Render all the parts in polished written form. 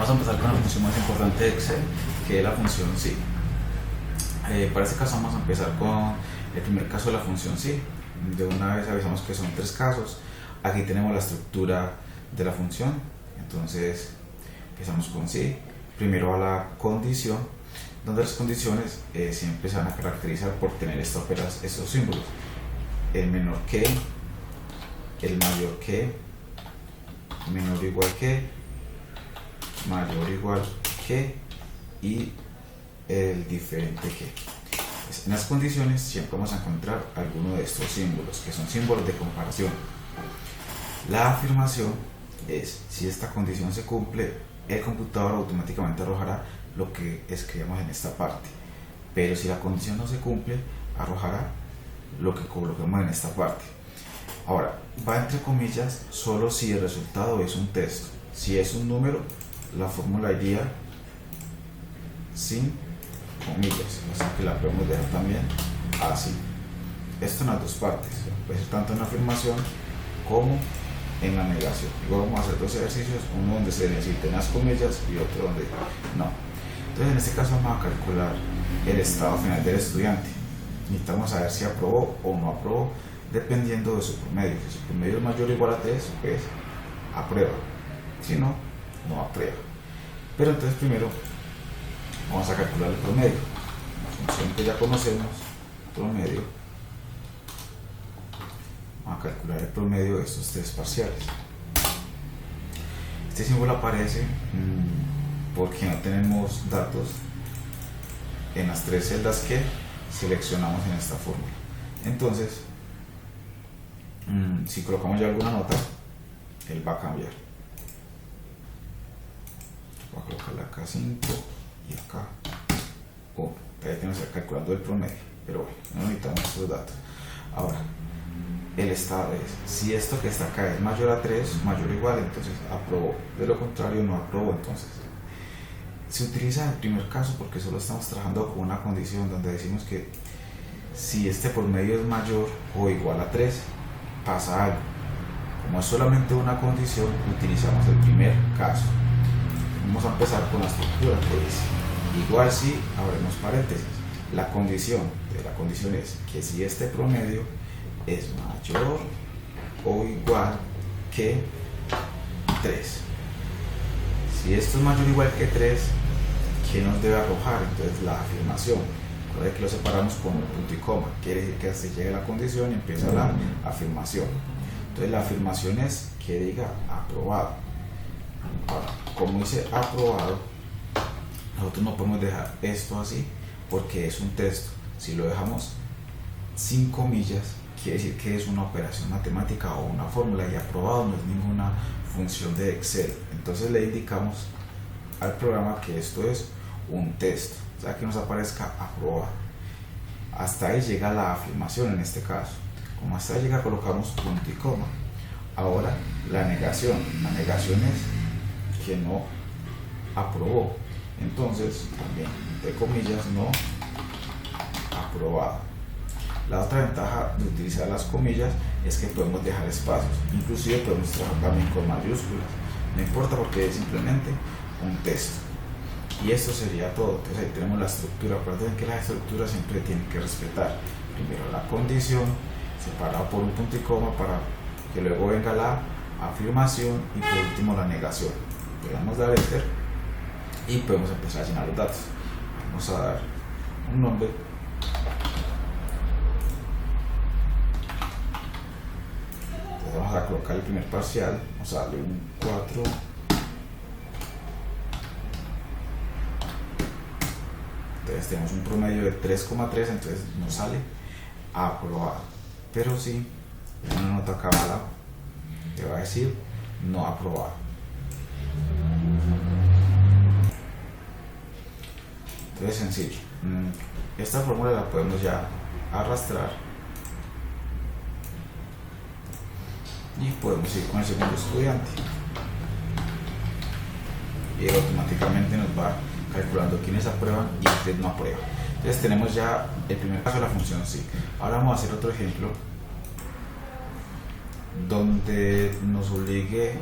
Vamos a empezar con la función más importante de Excel, que es la función sí. Para este caso vamos a empezar con el primer caso de la función sí. De una vez avisamos que son 3 casos. Aquí tenemos la estructura de la función. Entonces empezamos con sí. Primero a la condición, donde las condiciones siempre se van a caracterizar por tener estos símbolos: el menor que, el mayor que, menor o igual que, mayor o igual que y el diferente que. En las condiciones siempre vamos a encontrar alguno de estos símbolos, que son símbolos de comparación. La afirmación es: si esta condición se cumple, el computador automáticamente arrojará lo que escribamos en esta parte, pero si la condición no se cumple, arrojará lo que coloquemos en esta parte. Ahora, va entre comillas solo si el resultado es un texto. Si es un número, la fórmula iría sin comillas, así que la podemos dejar también así. Esto en las dos partes, puede ser tanto en la afirmación como en la negación. Luego vamos a hacer 2 ejercicios, uno donde se necesiten las comillas y otro donde no. Entonces en este caso vamos a calcular el estado final del estudiante. Necesitamos saber si aprobó o no aprobó, dependiendo de su promedio. Si su promedio es mayor o igual a 3, pues aprueba. Si no, no aprueba. Pero entonces primero vamos a calcular el promedio. La función que ya conocemos, promedio. Vamos a calcular el promedio de estos 3 parciales. Este símbolo aparece porque no tenemos datos en las 3 celdas que seleccionamos en esta fórmula. Entonces, si colocamos ya alguna nota, él va a cambiar. Voy a colocarle acá 5 y acá 1. Todavía tenemos que estar calculando el promedio, pero bueno, no necesitamos estos datos. Ahora, el estado es: si esto que está acá es mayor a 3, mayor o igual, entonces aprobó. De lo contrario, no aprobó. Entonces se utiliza el primer caso porque solo estamos trabajando con una condición donde decimos que si este promedio es mayor o igual a 3, pasa algo. Como es solamente una condición, utilizamos el primer caso. Vamos a empezar con la estructura, pues igual si abrimos paréntesis. La condición de la condición es que si este promedio es mayor o igual que 3. Si esto es mayor o igual que 3, ¿qué nos debe arrojar? Entonces la afirmación. Recuerda que lo separamos con un punto y coma. Quiere decir que hasta llegue la condición y empieza la afirmación. Entonces la afirmación es que diga aprobado. Ahora, como dice aprobado, nosotros no podemos dejar esto así porque es un texto. Si lo dejamos sin comillas, quiere decir que es una operación matemática o una fórmula, y aprobado no es ninguna función de Excel. Entonces le indicamos al programa que esto es un texto, o sea que nos aparezca aprobado. Hasta ahí llega la afirmación en este caso. Como hasta ahí llega, colocamos punto y coma. Ahora la negación. La negación es que no aprobó. Entonces también entre comillas no aprobado. La otra ventaja de utilizar las comillas es que podemos dejar espacios, inclusive podemos trabajar también con mayúsculas, no importa porque es simplemente un texto. Y esto sería todo. Entonces ahí tenemos la estructura. Recuerden que la estructura siempre tiene que respetar primero la condición, separado por un punto y coma, para que luego venga la afirmación y por último la negación. Le damos dar enter y podemos empezar a llenar los datos. Vamos a dar un nombre. Vamos a colocar el primer parcial, vamos a darle un 4. Entonces tenemos un promedio de 3,3, entonces nos sale aprobado. Pero si una nota acá mala, te va a decir no aprobado. Entonces sencillo. Esta fórmula la podemos ya arrastrar y podemos ir con el segundo estudiante y él automáticamente nos va calculando quiénes aprueban y quiénes no aprueban. Entonces tenemos ya el primer caso de la función sí. Ahora vamos a hacer otro ejemplo donde nos obligue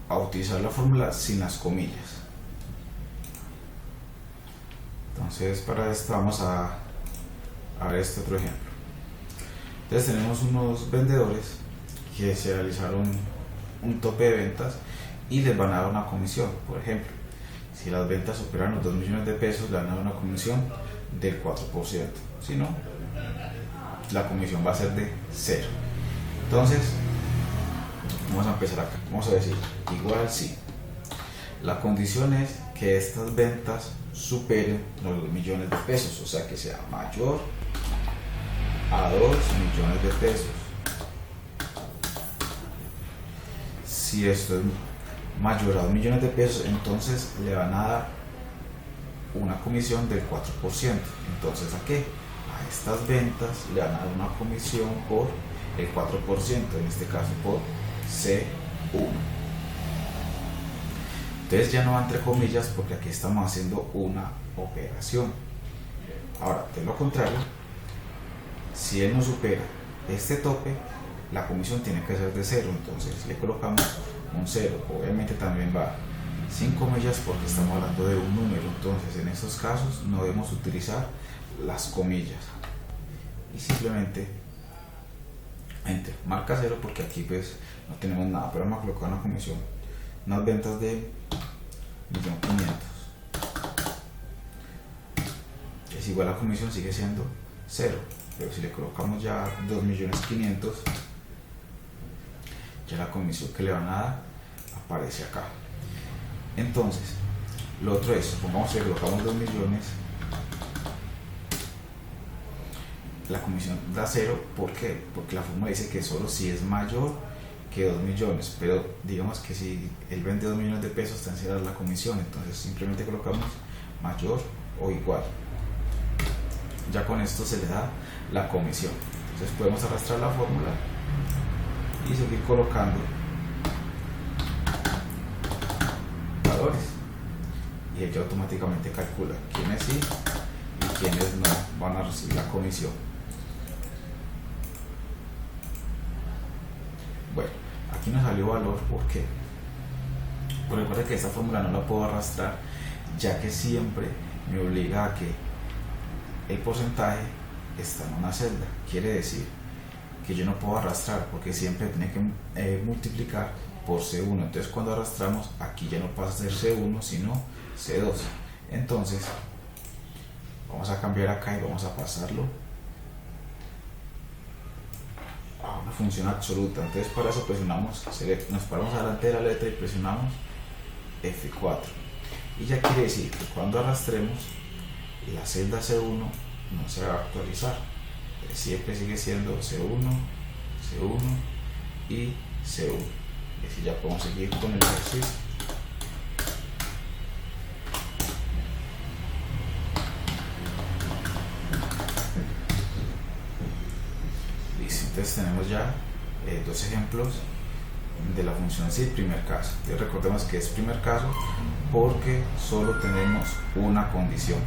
a utilizar la fórmula sin las comillas. Entonces para esto vamos a ver este otro ejemplo. Entonces tenemos unos vendedores que se realizaron un tope de ventas y les van a dar una comisión. Por ejemplo, si las ventas superan los 2 millones de pesos, le van a dar una comisión del 4%. Si no, la comisión va a ser de 0. Entonces vamos a empezar acá. Vamos a decir igual si la condición es que estas ventas superen los 2 millones de pesos, o sea que sea mayor a 2 millones de pesos. Si esto es mayor a 2 millones de pesos, entonces le van a dar una comisión del 4%. Entonces, ¿a qué? A estas ventas le van a dar una comisión por el 4%, en este caso por C1. Entonces ya no va entre comillas porque aquí estamos haciendo una operación. Ahora, de lo contrario, si él no supera este tope, la comisión tiene que ser de 0. Entonces le colocamos un 0. Obviamente también va sin comillas porque estamos hablando de un número. Entonces en estos casos no debemos utilizar las comillas y simplemente enter, marca 0 porque aquí pues no tenemos nada, pero vamos a colocar una comisión, unas ventas de 1.500.000. Es igual, la comisión sigue siendo 0, pero si le colocamos ya 2.500.000, ya la comisión que le van a dar aparece acá. Entonces lo otro es, supongamos que colocamos 2 millones, la comisión da 0. ¿Por qué? Porque la fórmula dice que solo si es mayor que 2 millones, pero digamos que si él vende 2 millones de pesos, está en la comisión. Entonces simplemente colocamos mayor o igual, ya con esto se le da la comisión. Entonces podemos arrastrar la fórmula y seguir colocando valores y ella automáticamente calcula quiénes sí y quiénes no van a recibir la comisión. Bueno, aquí nos salió valor. ¿Por qué? Pues recuerda que esta fórmula no la puedo arrastrar, ya que siempre me obliga a que el porcentaje está en una celda. Quiere decir que yo no puedo arrastrar porque siempre tiene que multiplicar por C1. Entonces cuando arrastramos, aquí ya no pasa a ser C1 sino C2. Entonces vamos a cambiar acá y vamos a pasarlo a una función absoluta. Entonces para eso presionamos select, nos paramos delante de la letra y presionamos F4, y ya quiere decir que cuando arrastremos la celda C1 no se va a actualizar, siempre sigue siendo C1, C1 y C1. Y así ya podemos seguir con el ejercicio. Listo, entonces tenemos ya dos ejemplos de la función si, primer caso. Entonces recordemos que es primer caso porque solo tenemos una condición.